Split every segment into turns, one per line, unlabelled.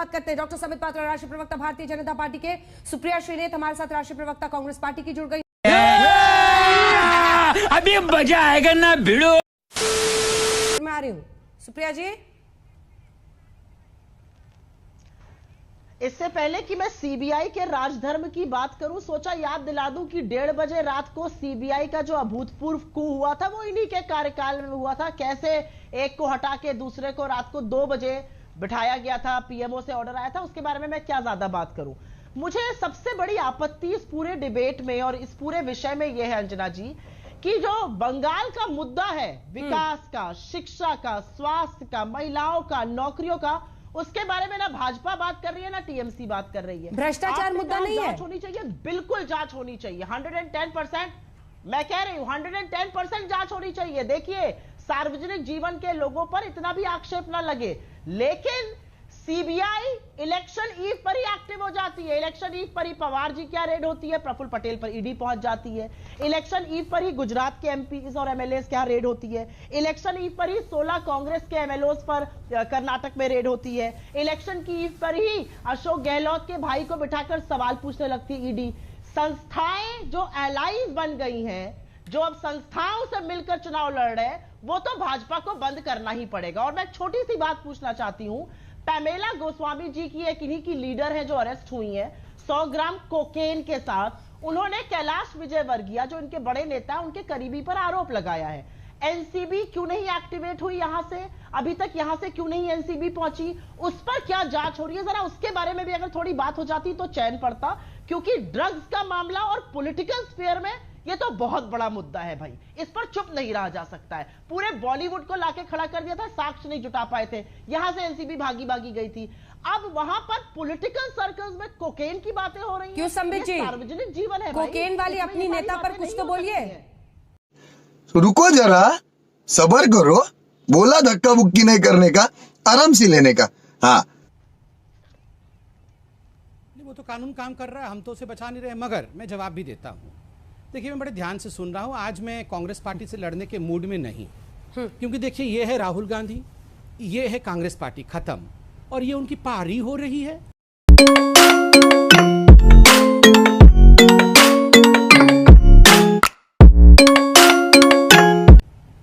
बात करते हैं। डॉक्टर संबित पात्रा, राष्ट्रीय प्रवक्ता भारतीय जनता पार्टी के। सुप्रिया श्रीनेत हमारे साथ राष्ट्रीय प्रवक्ता कांग्रेस पार्टी की जुड़ गई।
अभी मजा आएगा ना भिड़ो।
मैं आ रही हूँ सुप्रिया जी।
इससे पहले कि मैं सीबीआई के राजधर्म की बात करूं, सोचा याद दिला दूं कि 1:30 बजे रात को सीबीआई का जो अभूतपूर्व कू हुआ था वो इन्हीं के कार्यकाल में हुआ था। कैसे एक को हटा के दूसरे को रात को 2 बजे बिठाया गया था, पीएमओ से ऑर्डर आया था, उसके बारे में मैं क्या ज्यादा बात करूं। मुझे सबसे बड़ी आपत्ति इस पूरे डिबेट में और इस पूरे विषय में यह है अंजना जी कि जो बंगाल का मुद्दा है, विकास का, शिक्षा का, स्वास्थ्य का, महिलाओं का, नौकरियों का, उसके बारे में ना भाजपा बात कर रही है ना टीएमसी बात कर रही है।
भ्रष्टाचार मुद्दा नहीं है।
जांच होनी चाहिए, बिल्कुल जांच होनी चाहिए। 110%, मैं कह रही हूं 110% जांच होनी चाहिए। देखिए, सार्वजनिक जीवन के लोगों पर इतना भी आक्षेप ना लगे, लेकिन सीबीआई इलेक्शन ईव पर ही एक्टिव हो जाती है। इलेक्शन ईव पर ही पवार जी क्या रेड होती है, प्रफुल्ल पटेल पर ईडी पहुंच जाती है। इलेक्शन ईव पर ही गुजरात के एमपीज और एमएलएस क्या रेड होती है। इलेक्शन ईव पर ही 16 कांग्रेस के एमएलओस पर कर्नाटक में रेड होती है। इलेक्शन की ईव पर ही अशोक गहलोत के भाई को बिठाकर सवाल पूछने लगती ईडी। संस्थाएं जो एलाइज बन गई हैं, जो अब संस्थाओं से मिलकर चुनाव लड़ रहे हैं, वो तो भाजपा को बंद करना ही पड़ेगा। और मैं छोटी सी बात पूछना चाहती हूं, पैमेला गोस्वामी जी की एक इन्हीं की लीडर है जो अरेस्ट हुई है 100 ग्राम कोकेन के साथ। उन्होंने कैलाश विजयवर्गीय जो इनके बड़े नेता उनके करीबी पर आरोप लगाया है। एनसीबी क्यों नहीं एक्टिवेट हुई, यहां से अभी तक यहां से क्यों नहीं एनसीबी पहुंची, उस पर क्या जांच हो रही है, जरा उसके बारे में भी अगर थोड़ी बात हो जाती तो चैन पड़ता। क्योंकि ड्रग्स का मामला और पॉलिटिकल स्फीयर में ये तो बहुत बड़ा मुद्दा है भाई, इस पर चुप नहीं रहा जा सकता है। पूरे बॉलीवुड को लाके खड़ा कर दिया था, साक्ष्य नहीं जुटा पाए थे, यहां से एनसीबी भागी भागी गई थी। अब वहां पर पॉलिटिकल सर्कल्स में कोकेन की बातें हो रही हैं।
क्यों संबित जी,
सार्वजनिक जीवन है,
कोकेन वाली अपनी नेता पर कुछ तो बोलिए।
रुको जरा, सबर करो। बोला धक्का मुक्की नहीं करने का, आराम से लेने का। हाँ,
वो तो कानून काम कर रहा है, हम तो उसे बचा नहीं रहे। मगर मैं जवाब भी देता हूँ। देखिए, मैं बड़े ध्यान से सुन रहा हूँ। आज मैं कांग्रेस पार्टी से लड़ने के मूड में नहीं, क्योंकि देखिए, ये है राहुल गांधी, ये है कांग्रेस पार्टी, खत्म। और ये उनकी पारी हो रही है।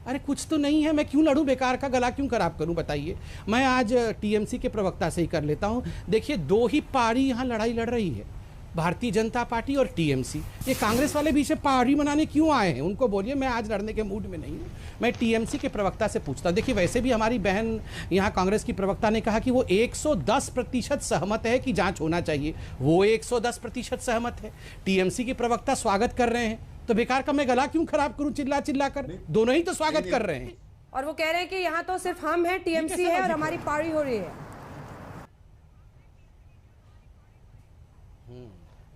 अरे कुछ तो नहीं है, मैं क्यों लड़ूं, बेकार का गला क्यों खराब करूं, बताइए। मैं आज टीएमसी के प्रवक्ता से ही कर लेता हूं। देखिए, 2 ही पारी यहां लड़ाई लड़ रही है, भारतीय जनता पार्टी और टीएमसी। ये कांग्रेस वाले भी इसे पारी बनाने क्यों आए हैं, उनको बोलिए मैं आज लड़ने के मूड में नहीं हूँ। मैं टीएमसी के प्रवक्ता से पूछता हूँ। देखिए, वैसे भी हमारी बहन यहाँ कांग्रेस की प्रवक्ता ने कहा कि वो 110% सहमत है कि जांच होना चाहिए। वो 110% सहमत है। टीएमसी के प्रवक्ता स्वागत कर रहे हैं, तो बेकार का मैं गला क्यों खराब करूं चिल्ला चिल्ला कर। दोनों ही तो स्वागत कर रहे हैं।
और वो कह रहे हैं कि यहाँ तो सिर्फ हम हैं, टीएमसी है और हमारी पारी हो रही है।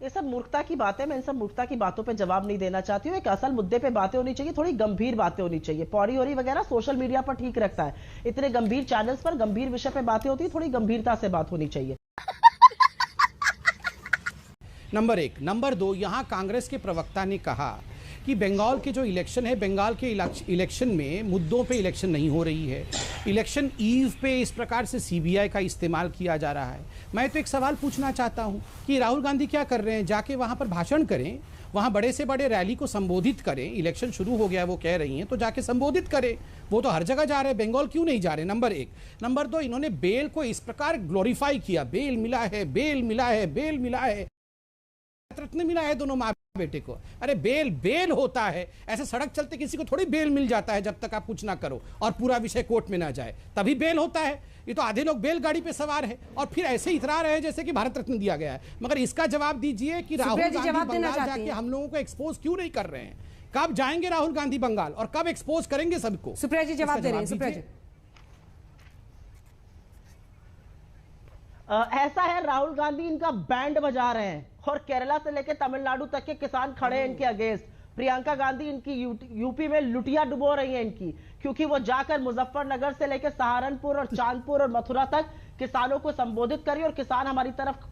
ये सब मूर्खता की बातें, मैं इन सब मूर्खता की बातों पे जवाब नहीं देना चाहती हूँ। एक असल मुद्दे पे बातें होनी चाहिए, थोड़ी गंभीर बातें होनी चाहिए। पौड़ी होरी वगैरह सोशल मीडिया पर ठीक रखता है, इतने गंभीर चैनल्स पर गंभीर विषय पे बातें होती है, थोड़ी गंभीरता से बात होनी चाहिए।
नंबर 1। नंबर 2, यहाँ कांग्रेस के प्रवक्ता ने कहा कि बंगाल के जो इलेक्शन है, बंगाल के इलेक्शन में मुद्दों पे इलेक्शन नहीं हो रही है, इलेक्शन ईव पे इस प्रकार से सीबीआई का इस्तेमाल किया जा रहा है। मैं तो एक सवाल पूछना चाहता हूं कि राहुल गांधी क्या कर रहे हैं, जाके वहां पर भाषण करें, वहां बड़े से बड़े रैली को संबोधित करें। इलेक्शन शुरू हो गया, वो कह रही हैं, तो जाके संबोधित करें। वो तो हर जगह जा रहे हैं, बंगाल क्यों नहीं जा रहे, नंबर 1। नंबर 2, इन्होंने बेल को इस प्रकार ग्लोरीफाई किया, बेल मिला है, बेल मिला है, बेल मिला है, रत्न मिला है दोनों माँ बेटे को। अरे बेल होता है, ऐसे सड़क चलते किसी को थोड़ी बेल मिल जाता है जब तक आप कुछ ना करो और पूरा विषय कोर्ट में ना जाए, तभी बेल होता है। ये तो आधे लोग बैलगाड़ी पे सवार है और फिर ऐसे इतरा रहे हैं जैसे कि भारत रत्न दिया गया है। मगर इसका जवाब दीजिए कि राहुल गांधी बंगाल जाके हम लोगों को एक्सपोज क्यों नहीं कर रहे हैं। कब जाएंगे राहुल गांधी बंगाल और कब एक्सपोज करेंगे सबको।
सुप्रिया जी जवाब दे रहे हैं। सुप्रिया जी,
ऐसा है, राहुल गांधी इनका बैंड बजा रहे हैं और केरला से लेकर तमिलनाडु तक के किसान खड़े हैं इनके अगेंस्ट। प्रियंका गांधी इनकी यूपी में लुटिया डुबो रही है इनकी, क्योंकि वो जाकर मुजफ्फरनगर से लेकर सहारनपुर और चांदपुर और मथुरा तक किसानों को संबोधित करी और किसान हमारी तरफ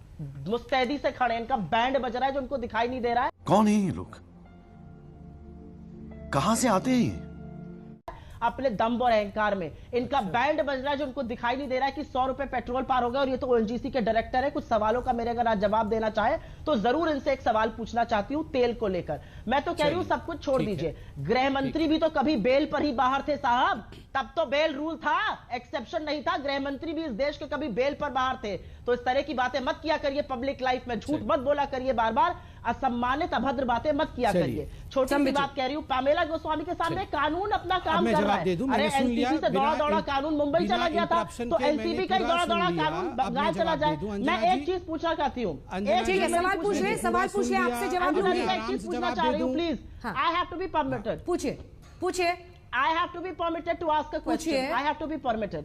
मुस्तैदी से खड़े हैं। इनका बैंड बज रहा है जो उनको दिखाई नहीं दे रहा है।
कौन है ये लोग, कहां से आते हैं ये?
अपने दम और अहंकार में। इनका बैंड बज रहा है जो उनको दिखाई नहीं दे रहा है कि 100 रुपए पेट्रोल पार हो गया। और ये तो ओएनजीसी के डायरेक्टर है। कुछ सवालों का मेरे अगर आज जवाब देना चाहे तो जरूर इनसे एक सवाल पूछना चाहती हूं तेल को लेकर। मैं तो कह रही हूं सब कुछ छोड़ दीजिए, गृह मंत्री भी तो कभी बेल पर ही बाहर थे साहब, तब तो बेल रूल था, एक्सेप्शन नहीं था। गृह मंत्री भी इस देश के कभी बेल पर बाहर थे। तो इस तरह की बातें मत किया करिए पब्लिक लाइफ में, झूठ मत बोला करिए बार बार, असम्मानित अभद्र बातें मत किया करिए। छोटी सी बात कह रही हूँ, पामेला गोस्वामी के सामने कानून अपना काम कर रहा है। अरे एनसीबी से दौड़ा दौड़ा कानून मुंबई चला गया था, तो एनसीबी का ही दौड़ा दौड़ा कानून बंगाल चला जाए। मैं एक चीज पूछना चाहती हूँ,
सवाल पूछ ले, आपसे जवाब दूंगी।
एक चीज पूछना चाह रही हूँ please, I have to be permitted.
पूछिए।
I have to be permitted to ask a question. I have to be permitted.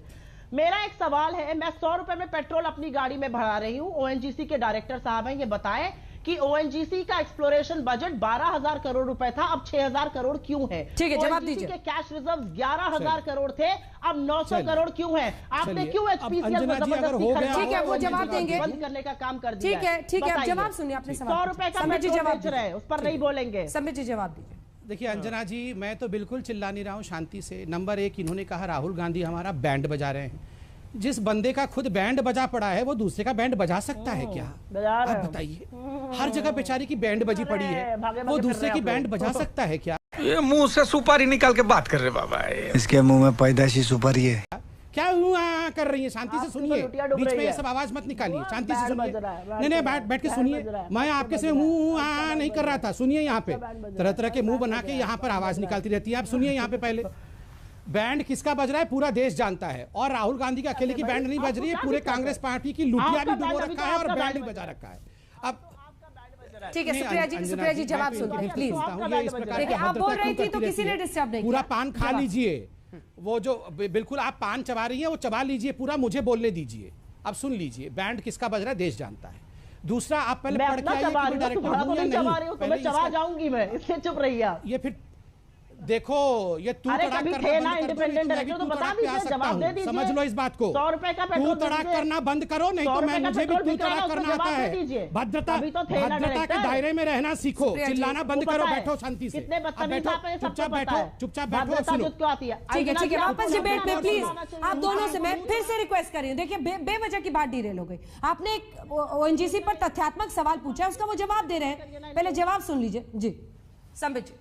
मेरा एक सवाल है, मैं 100 रुपए में पेट्रोल अपनी गाड़ी में भरा रही हूं। ओएनजीसी के डायरेक्टर साहब हैं, ये बताएं कि ओएनजीसी का एक्सप्लोरेशन बजट 12,000 करोड़ रुपए था, अब 6,000 करोड़ क्यों है?
ठीक है, जवाब दीजिए।
के कैश रिजर्व 11,000 करोड़ थे, अब 900 करोड़ क्यों है? आपने क्यों एचपीसीएल को जबरदस्ती खर्च?
ठीक है, वो जवाब देंगे,
बंद करने का काम कर दिया।
ठीक है, जवाब सुनिए अपने सवाल।
100 रुपए का पेट्रोल बेच रहे हैं, उस पर नहीं बोलेंगे।
संबित जी जवाब दीजिए।
देखिए अंजना जी, मैं तो बिल्कुल चिल्ला नहीं रहा हूँ, शांति से। नंबर एक, इन्होंने कहा राहुल गांधी हमारा बैंड बजा रहे हैं। जिस बंदे का खुद बैंड बजा पड़ा है वो दूसरे का बैंड बजा सकता है क्या? आप बताइए, हर जगह बेचारी की बैंड बजी पड़ी है, वो दूसरे की बैंड बजा सकता है क्या?
ये मुंह से सुपारी निकाल के बात कर रहे बाबा,
इसके मुंह में पैदाशी सुपारी है।
क्या कर रही है? शांति से सुनिए, बीच में ये सब आवाज मत निकालिए, शांति से सुनिए। नहीं, बैठ के सुनिए। मैं आपके से मुंह नहीं कर रहा था, सुनिए। यहाँ पे तरह तरह के मुंह बना के यहाँ पर आवाज निकालती रहती है। आप सुनिए, यहाँ पे पहले बैंड किसका बज रहा है पूरा देश जानता है। और राहुल गांधी के अकेले की बैंड नहीं बज रही है, पूरे कांग्रेस पार्टी की लुटिया भी डुबो रखा है और बैंड भी बजा रखा है। अब
ठीक है, सुप्रिया जी जवाब सुनिए प्लीज। देखिए, आप बोल रही थी तो किसी ने डिस्टर्ब नहीं किया।
पूरा पान खा लीजिए, वो जो बिल्कुल आप पान चबा रही हैं वो चबा लीजिए पूरा, मुझे बोलने दीजिए। अब सुन लीजिए, बैंड किसका बज रहा है देश जानता है। दूसरा, आप पहले पढ़ के आइए कि मैं डायरेक्टर हूं या नहीं।
मैं चबा जाऊंगी, मैं इसलिए चुप रही है।
ये फिर देखो, ये तू तड़ाक करना
इंडिपेंडेंट डायरेक्टर तो बता दीजिए, जवाब दे दीजिए।
समझ लो इस बात को,
100 रुपए का पेट्रोल
तू तड़ाक करना बंद करो, नहीं तो मैं मुझे भी तू तड़ाक करना आता है। भद्रता के दायरे में रहना सीखो, चिल्लाना बंद करो, बैठो शांति से, चुपचाप बैठो, सुनो।
ठीक है, वापस डिबेट में प्लीज। आप दोनों से मैं फिर से रिक्वेस्ट कर रही हूँ। देखिए, बेवजह की बात डीरेल हो गई। आपने एक ओएनजीसी पर तथ्यात्मक सवाल पूछा, उसका वो जवाब दे रहे हैं, पहले जवाब सुन लीजिए जी। संबित जी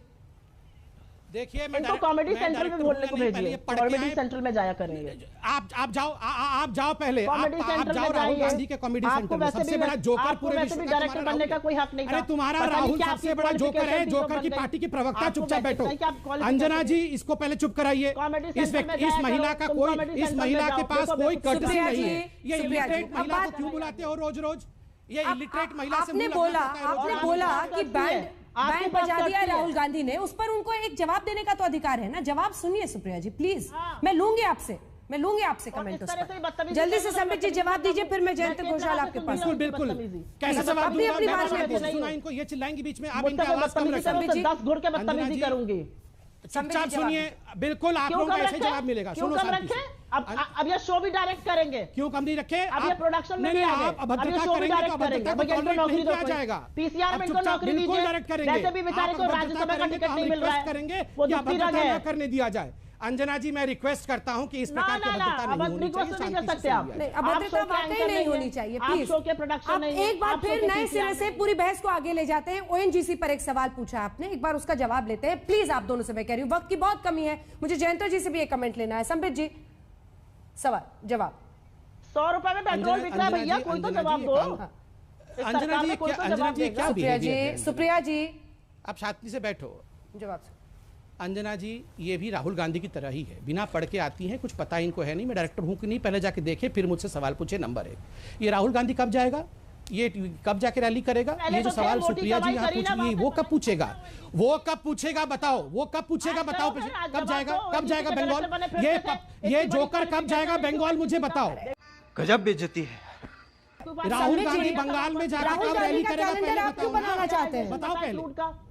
देखिए,
इनको कॉमेडी सेंट्रल में बोलने को भेजिए, कॉमेडी सेंट्रल में जाया करेंगे।
आप जाओ पहले, आप जाओ राहुल गांधी के कॉमेडी सेंटर में। सबसे बड़ा जोकर पूरे विश्व का
डायरेक्टर बनने का कोई हक नहीं था।
अरे तुम्हारा राहुल सबसे बड़ा जोकर है, जोकर की पार्टी की प्रवक्ता। चुपचाप बैठो। अंजना जी, इसको पहले चुप कराइए। इस महिला के पास कोई कर्टसी नहीं है। ये इलिटरेट महिला को क्यों बुलाते हो रोज रोज? ये इलिटरेट महिला से
आपने बोला कि बैंड बजा दिया राहुल गांधी ने, उस पर उनको एक जवाब देने का तो अधिकार है ना। जवाब सुनिए सुप्रिया जी प्लीज। मैं लूंगी आपसे कमेंट उस पर। जल्दी से संबित जी जवाब दीजिए, फिर मैं जयंत घोषाल आपके पास।
बिल्कुल कैसे जवाब दूंगा? इनको ये चिल्लाएंगे बीच में, आप इनकी आवाज कम रखें।
10 घुड़ के बदतमीजी करूंगी।
चुपचाप सुनिए, बिल्कुल आप लोगों को ऐसे जवाब मिलेगा।
क्यों कम रखे? अब ये शो भी डायरेक्ट करेंगे।
क्यों कम नहीं रखे?
अब ये प्रोडक्शन में नहीं
आप अभद्रता करेंगे तो अभद्रता को टॉलरेट नहीं किया जाएगा।
पीसीआर में इनको नौकरी दीजिए, वैसे भी बेचारे को राज्यसभा का टिकट नहीं मिल रहा है,
करेंगे
वो
कि
दुखी रंग
अभद्रता
है।
न करने दिया जाए। अंजना जी, मैं रिक्वेस्ट करता हूं कि इस प्रकार की अभद्रता नहीं होनी चाहिए।
नहीं, अभद्रता वाकई नहीं होनी चाहिए प्लीज। आप एक बार फिर नए सिरे से पूरी बहस को आगे ले जाते हैं। ओएनजीसी पर एक सवाल पूछा आपने, एक बार उसका जवाब लेते हैं प्लीज। आप दोनों से मैं कह रही हूँ, वक्त की बहुत कमी है, मुझे जयंत जी से भी एक कमेंट लेना है। संबित जी जवाब।
100 रुपए में पेट्रोल बिक रहा है भैया, कोई तो जवाब दो।
अंजना जी,
सुप्रिया जी
आप शांति से बैठो।
जवाब।
अंजना जी, ये भी राहुल गांधी की तरह ही है, बिना पढ़ के आती हैं, कुछ पता इनको है नहीं। मैं डायरेक्टर हूं कि नहीं पहले जाके देखे, फिर मुझसे सवाल पूछे। नंबर 1, ये राहुल गांधी कब जाएगा, ये कब जाके रैली करेगा? ये जो सवाल सुप्रिया जी यहाँ पूछ रही है, वो कब पूछेगा? बताओ, वो कब पूछेगा? बताओ कब जाएगा बंगाल? ये जोकर कब जाएगा बंगाल, मुझे बताओ।
गजब बेइज्जती है।
राहुल गांधी बंगाल में जाकर कब रैली करेगा?
कैलेंडर आप क्यों बनाना चाहते हैं?
बताओ पहले।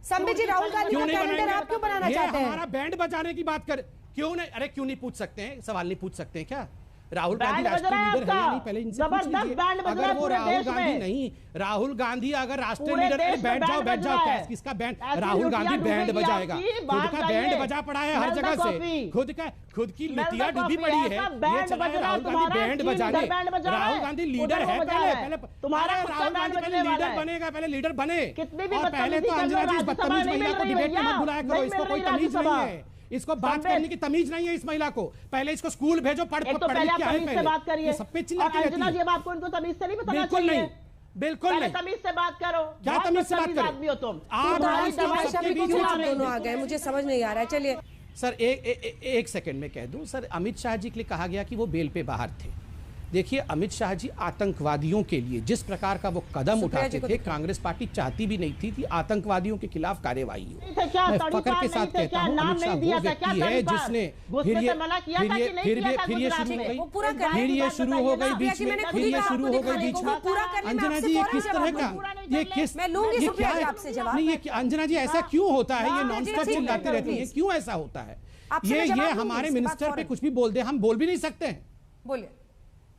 संबित जी, राहुल गांधी का कैलेंडर आप क्यों बनाना चाहते हैं?
हमारा बैंड बजाने की बात कर, क्यों नहीं? अरे क्यों नहीं पूछ सकते हैं? सवाल नहीं पूछ सकते हैं क्या? राहुल गांधी
बैंड बज
राष्ट्रीय
रहा है
लीडर है या
आपका।
नहीं, पहले इनसे पूछ
जबरदस्त
लीजिए।
बैंड बज रहा है
अगर वो
पूरे
राहुल
देश
गांधी
में।
नहीं, राहुल गांधी अगर राष्ट्रीय
पूरे
लीडर,
देश में
बैठ
बैंड
जाओ बैठ
बज
जाओ,
रहा है।
किसका बैंड?
ऐसी
राहुल
लुटिया
गांधी बैंड
डूबेगी
बजाएगा,
आपकी,
खुद
बात
का
चाहिए।
बैंड बजा पड़ा है हर
Smell the
जगह से,
coffee।
खुद की
Smell the
लुटिया डूबी
coffee,
पड़ी है,
ऐसा
ये
बैंड
चला
बज
है
रहा है
राहुल गांधी
तुम्हारा,
बैंड
कि
बजाने।
इधर बैंड बजा रहा है,
राहुल गांधी
उधर
लीडर
वो
है,
बजा रहा है।
पहले
तुम्हारा
अरे
खुद का
राहुल
बैंड
गांधी पहले
बजने वाला
लीडर
है।
बनेगा, पहले लीडर बने।
कितनी भी
और पहले तो
बदतमीजी कर लो,
अंजना जी इस
राज्यसभा
बदतमीज
नहीं
महिला
मिल
को
रही
डिबेट में
भैया,
मत बुलाया करो,
नहीं
इसको
मिल
कोई
रही
तमीज
राज्यसभा।
नहीं है, इसको बात
संबित।
करने की तमीज नहीं है इस महिला को। पहले इसको स्कूल भेजो, पढ़
एक तो
पढ़
पहले
लिख
आप
के आए
तमीज से
पहले।
बात करिए,
ये सब पे
और
चिल्लाती रहती
अंजना
है।
जी अब आपको उनको तमीज से नहीं बताना
बिल्कुल
चाहिए।
नहीं, बिल्कुल
पहले
नहीं।
तमीज से बात करो।
क्या
बहुत
तमीज से बात
बदतमीज
करें?
आदमी हो तुम।
आप
तुम्हारी
सबके
दवाई
बीच
शबी
में
क्यों
आप
आ रही
दोनों
है?
आ गए, मुझे समझ नहीं आ रहा है। चलिए
सर एक सेकंड में कह दूं, सर अमित शाह जी के लिए कहा गया कि वो बेल पे बाहर थे। देखिए अमित शाह जी आतंकवादियों के लिए जिस प्रकार का वो कदम
सुप्रिया जी
उठाते
को
थे,
दिखाओ।
कांग्रेस पार्टी चाहती भी नहीं थी कि आतंकवादियों के खिलाफ कार्यवाही हो।
नहीं थे क्या?
मैं
तड़ीपार
फकर के
नहीं
साथ
थे
कहता
क्या?
हूं,
नाम
अमित शाह
नहीं दिया
वो
था क्या?
व्यक्ति है
तड़ीपार?
जिसने
घुसने से मना किया था कि नहीं किया था
फिर ये
गुजरात
शुरू हो
में?
गई,
वो पूरा करने
फिर
की
ये
बात
शुरू
बताइए
हो
ना।
गई बीच
कि
में,
मैंने
फिर
खुद ही
ये
कहा
शुरू
आपको
हो गई
दिखाने
बीच
को,
में।
वो पूरा करने में
अंजना
आपसे
जी ये
फौरन
किस तरह
जवाब
का,
मांगूंगी।
ये किस,
मैं लूंगी
ये
सुप्रिया
क्या
जी
है?
आपसे जवाब।
नहीं ये अंजना जी ऐसा क्यों होता है? ये
हाँ,
नॉन
जी,
स्टॉप
ठीक है,
चिल्लाते रहती है,
प्लीज।
क्यों ऐसा होता है?
आपसे मैं जवाब
ये
दूंगी,
हमारे
इसके बाद
मिनिस्टर पे
फौरन।
कुछ भी बोल दे, हम बोल भी नहीं सकते हैं।
बोलिए।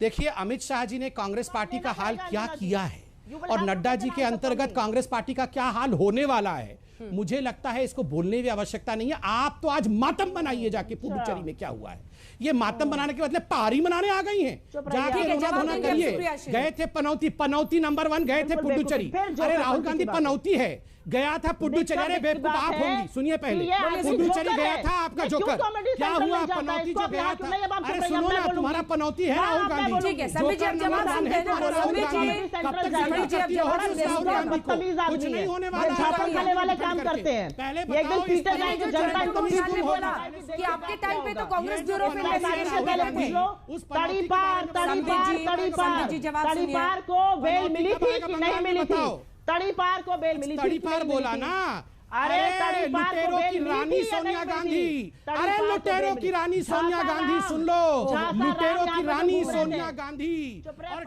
देखिए अमित शाह जी ने कांग्रेस पार्टी का हाल क्या किया है और नड्डा जी के अंतर्गत कांग्रेस पार्टी का क्या हाल होने वाला है, मुझे लगता है इसको बोलने की आवश्यकता नहीं है। आप तो आज मातम बनाइए जाके पुडुचेरी में क्या हुआ है। ये मातम बनाने के बदले पारी मनाने आ गई हैं। जाके
ठीक है,
रोना
जवाब
धोना
देंगे
करिए।
सुप्रिया श्री।
गए थे पनौती नंबर 1 गए थे
बिल्कुल
पुडुचेरी।
बेवकूफ। फिर
अरे
जो
राहुल
करने
गांधी
की बात
पनौती है, गया था पुडुचेरी। अरे
दिक्कत की
बेवकूफ
बात
आप
है
होंगी, सुनिए पहले
कि ये आदमी
पुडुचेरी
जोकर
गया
है।
था आपका
ये क्यों
जोकर।
कॉमेडी
क्या
सेंट्रल
हुआ
ले जाता है?
पनौती
इसको
जो
अपने
गया
हाथ
था?
में ये बात
अरे
सुन रही है,
सुनो
मैं
ना,
बोलूंगी।
तुम्हारा पनौती है
हाँ,
राहुल
मैं
गांधी।
बोलूंगी।
ठीक है, समीर जी, अब जवाब
जोकर
सुनते हैं ना।
राहुल
समीर जी,
गांधी। कब तक
समीर जी, अब
जिंदा
जवाब
करती है
सुनते हैं।
राहुल गांधी को?
बदतमीज
कुछ
आदमी
नहीं
है।
होने
ये
वाला है।
झापड़ खाने वाले काम करते हैं।
पहले
ये एकदम
बताओ इस
पीटर
पनौती
जाएंगे,
जो
जनता
चरण
को
कमीज
ठीक
तुम
नहीं
बोला
बोला।
कि आपके टाइम पे तो कांग्रेस
ये
ब्यूरो
जो
में
पनौती
ऐसे
से
ऐसे
पहले
गलत
पूछ
थे।
लो, उस पनौती के बारे में
संबित जी, जवाब सुनिए।
तड़ीपार को बेल मिली थी कि नहीं मिली थी?
बताओ।
तड़ीपार को बेल मिली थी कि
तड़ीपार
नहीं
बोला
मिली थी?
ना।
अरे तड़ीपार को
लुटेरों
बेल
की
मिली
रानी
थी या
सोनिया
नहीं मिली
गांधी,
थी?
अरे
तड़ीपार को
लुटेरों
बेल
की रानी
मिली।
सोनिया
झांसा
गांधी
राम,
सुन लो,
झांसा राम
लुटेरों
यहाँ
की
पे
रानी
घूम रहे थे।
सोनिया गांधी
चुप रहे,
और